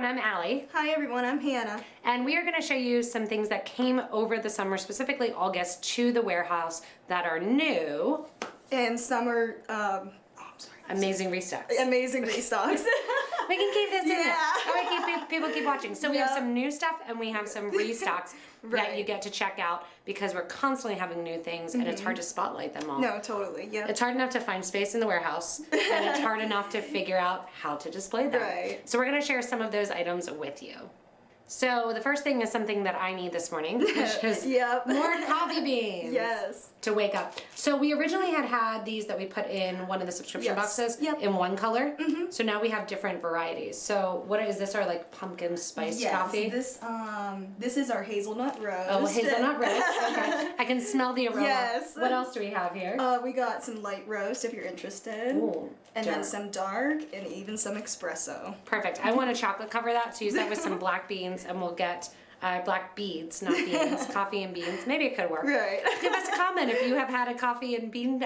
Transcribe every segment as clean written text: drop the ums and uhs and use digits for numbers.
everyone, I'm Allie. Hi everyone, I'm Hannah. And we are going to show you some things that came over the summer, specifically August, to the warehouse that are new. And summer, amazing restocks. Amazing restocks. We can keep this in there. Yeah. All right, people keep watching. So we have some new stuff and we have some restocks that you get to check out because we're constantly having new things and it's hard to spotlight them all. No, totally, yeah. It's hard enough to find space in the warehouse and it's hard enough to figure out how to display them. Right. So we're going to share some of those items with you. So the first thing is something that I need this morning, which is more coffee beans. Yes. To wake up. So we originally had these that we put in one of the subscription boxes in one color. So now we have different varieties. So what is this? Our like pumpkin spice coffee? This is our hazelnut roast. Oh, hazelnut roast. Okay. I can smell the aroma. Yes. What else do we have here? We got some light roast if you're interested. Ooh, and then some dark and even some espresso. Perfect. I want to chocolate cover that, so use that with some black beans and we'll get black beads, not beans, coffee and beans. Maybe it could work. Right. Give us a comment if you have had a coffee and bean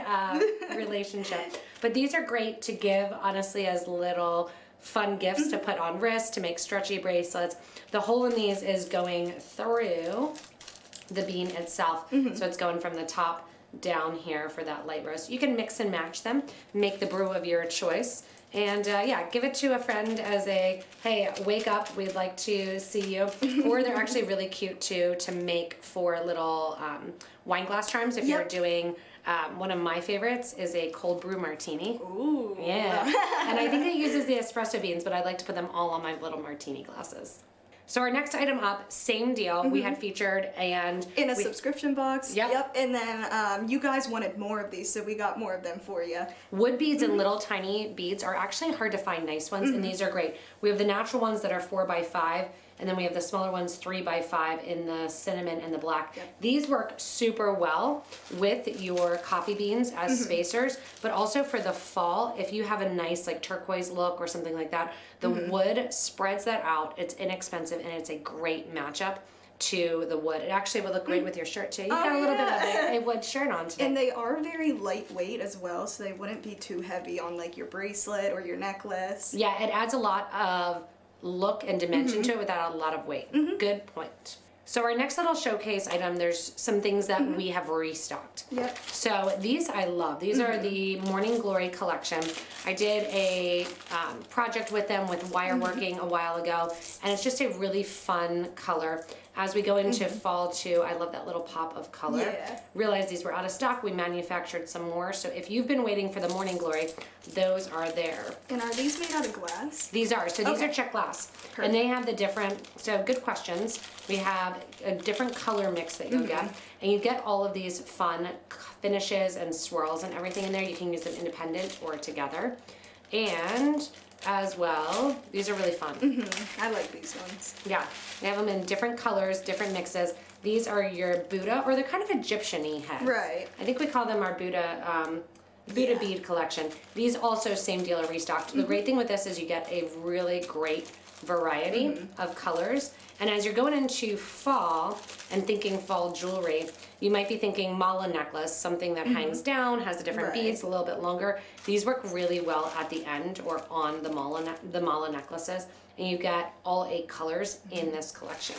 relationship. But these are great to give, honestly, as little fun gifts to put on wrists, to make stretchy bracelets. The hole in these is going through the bean itself. So it's going from the top down here for that light roast. You can mix and match them, make the brew of your choice. And yeah, give it to a friend as a, hey, wake up, we'd like to see you. Or they're actually really cute too to make for little wine glass charms if you're doing, one of my favorites is a cold brew martini. Ooh. Yeah, and I think it uses the espresso beans, but I like to put them all on my little martini glasses. So our next item up, same deal, we had featured and... In a subscription box. Yep. And then you guys wanted more of these, so we got more of them for you. Wood beads and little tiny beads are actually hard to find nice ones, and these are great. We have the natural ones that are 4x5, and then we have the smaller ones 3x5 in the cinnamon and the black. These work super well with your coffee beans as spacers, but also for the fall, if you have a nice like turquoise look or something like that, the wood spreads that out. It's inexpensive and it's a great matchup to the wood. It actually would look great with your shirt too. You got a little bit of a wood shirt on today. And they are very lightweight as well, so they wouldn't be too heavy on like your bracelet or your necklace. Yeah, it adds a lot of look and dimension to it without a lot of weight. Good point. So our next little showcase item, there's some things that we have restocked. So these I love. These are the Morning Glory collection. I did a project with them with wire working a while ago, and it's just a really fun color. As we go into fall too, I love that little pop of color. Realized these were out of stock. We manufactured some more. So if you've been waiting for the Morning Glory, those are there. And are these made out of glass? These are. So these are Czech glass. And they have the different, so good questions. We have a different color mix that you'll get. And you get all of these fun finishes and swirls and everything in there. You can use them independent or together. And as well, these are really fun. I like these ones. Yeah, they have them in different colors, different mixes. These are your Buddha, or they're kind of Egyptian-y heads. Right. I think we call them our Buddha bead collection. These also same deal are restocked. The great thing with this is you get a really great variety of colors. And as you're going into fall and thinking fall jewelry, you might be thinking mala necklace, something that hangs down, has the different beads, a little bit longer. These work really well at the end or on the mala necklaces. And you get all 8 colors in this collection.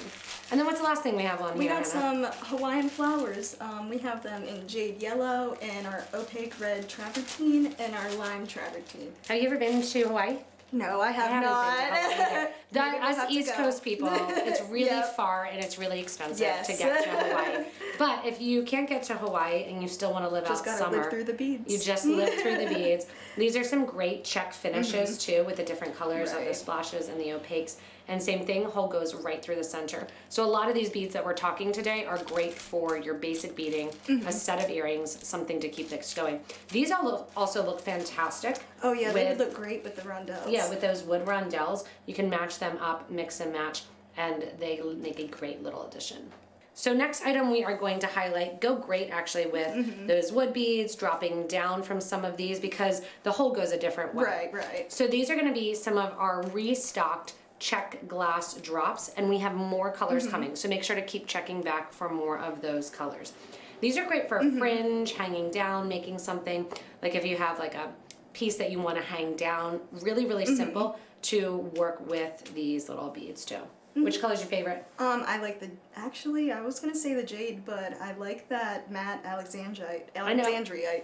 And then what's the last thing we have on here, We got some Hawaiian flowers. We have them in jade yellow and our opaque red travertine and our lime travertine. Have you ever been to Hawaii? No, I have not. Us East Coast people, it's really far and it's really expensive to get to Hawaii. But if you can't get to Hawaii and you still want to live out summer, just gotta live through the beads. You just live through the beads. These are some great Czech finishes too, with the different colors of the splashes and the opaques. And same thing, hole goes right through the center. So a lot of these beads that we're talking today are great for your basic beading, a set of earrings, something to keep things going. These also look fantastic. Oh yeah, they would look great with the rondelles. Yeah, with those wood rondelles. You can match them up, mix and match, and they make a great little addition. So next item we are going to highlight, go great actually with those wood beads, dropping down from some of these because the hole goes a different way. Right. So these are gonna be some of our restocked Czech glass drops, and we have more colors coming. So make sure to keep checking back for more of those colors. These are great for a fringe, hanging down, making something, like if you have like a piece that you want to hang down. Really, really simple to work with these little beads too. Which color is your favorite? I like actually, I was gonna say the jade, but I like that matte Alexandrite.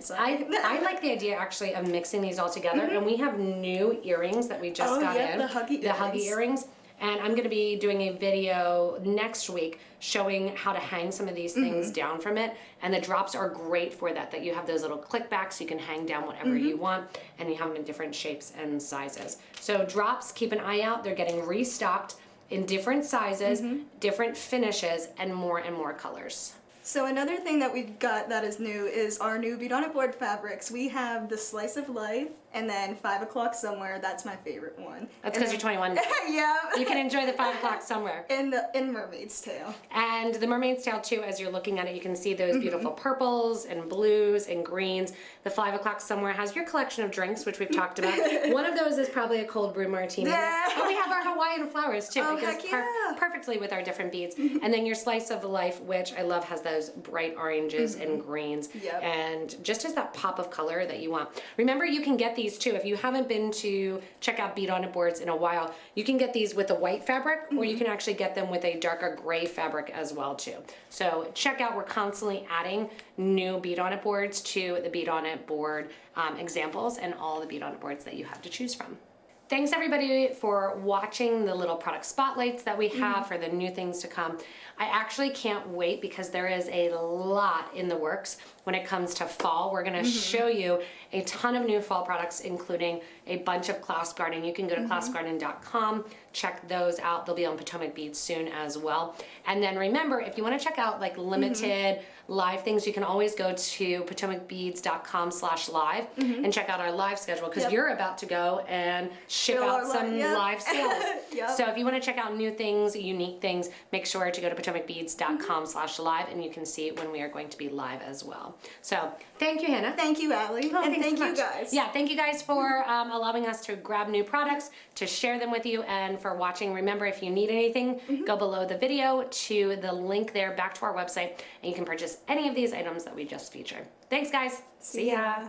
Sorry. I like the idea actually of mixing these all together, and we have new earrings that we just got in. the huggy earrings. And I'm going to be doing a video next week showing how to hang some of these things down from it. And the drops are great for that you have those little click backs. You can hang down whatever you want, and you have them in different shapes and sizes. So drops, keep an eye out. They're getting restocked in different sizes, different finishes, and more colors. So another thing that we got that is new is our new Bead on It board fabrics. We have the Slice of Life and then 5 o'clock somewhere. That's my favorite one. That's because you're 21. Yeah. You can enjoy the 5 o'clock somewhere. In Mermaid's Tail. And the Mermaid's Tail too, as you're looking at it, you can see those beautiful purples and blues and greens. The 5 o'clock somewhere has your collection of drinks, which we've talked about. One of those is probably a cold brew martini. Yeah. And we have our Hawaiian flowers too. Oh, it goes heck yeah. perfectly with our different beads. And then your Slice of Life, which I love, has those bright oranges and greens. Yep. And just has that pop of color that you want. Remember, you can get these too. If you haven't been to check out Bead on It boards in a while, you can get these with a white fabric, or you can actually get them with a darker gray fabric as well too. So check out, we're constantly adding new Bead on It boards to the Bead on It board examples and all the Bead on It boards that you have to choose from. Thanks everybody for watching the little product spotlights that we have for the new things to come. I actually can't wait because there is a lot in the works when it comes to fall. We're going to show you a ton of new fall products, including a bunch of clasp garden. You can go to claspgarden.com, check those out. They'll be on Potomac Beads soon as well. And then remember, if you want to check out like limited live things, you can always go to potomacbeads.com/live and check out our live schedule, because you're about to go and ship out some live sales. So if you want to check out new things, unique things, make sure to go to potomacbeads.com/live, and you can see when we are going to be live as well. So thank you, Hannah. Thank you, Allie. And thank you guys. Yeah, thank you guys for allowing us to grab new products, to share them with you, and for watching. Remember, if you need anything, go below the video to the link there back to our website, and you can purchase any of these items that we just featured. Thanks, guys. See ya.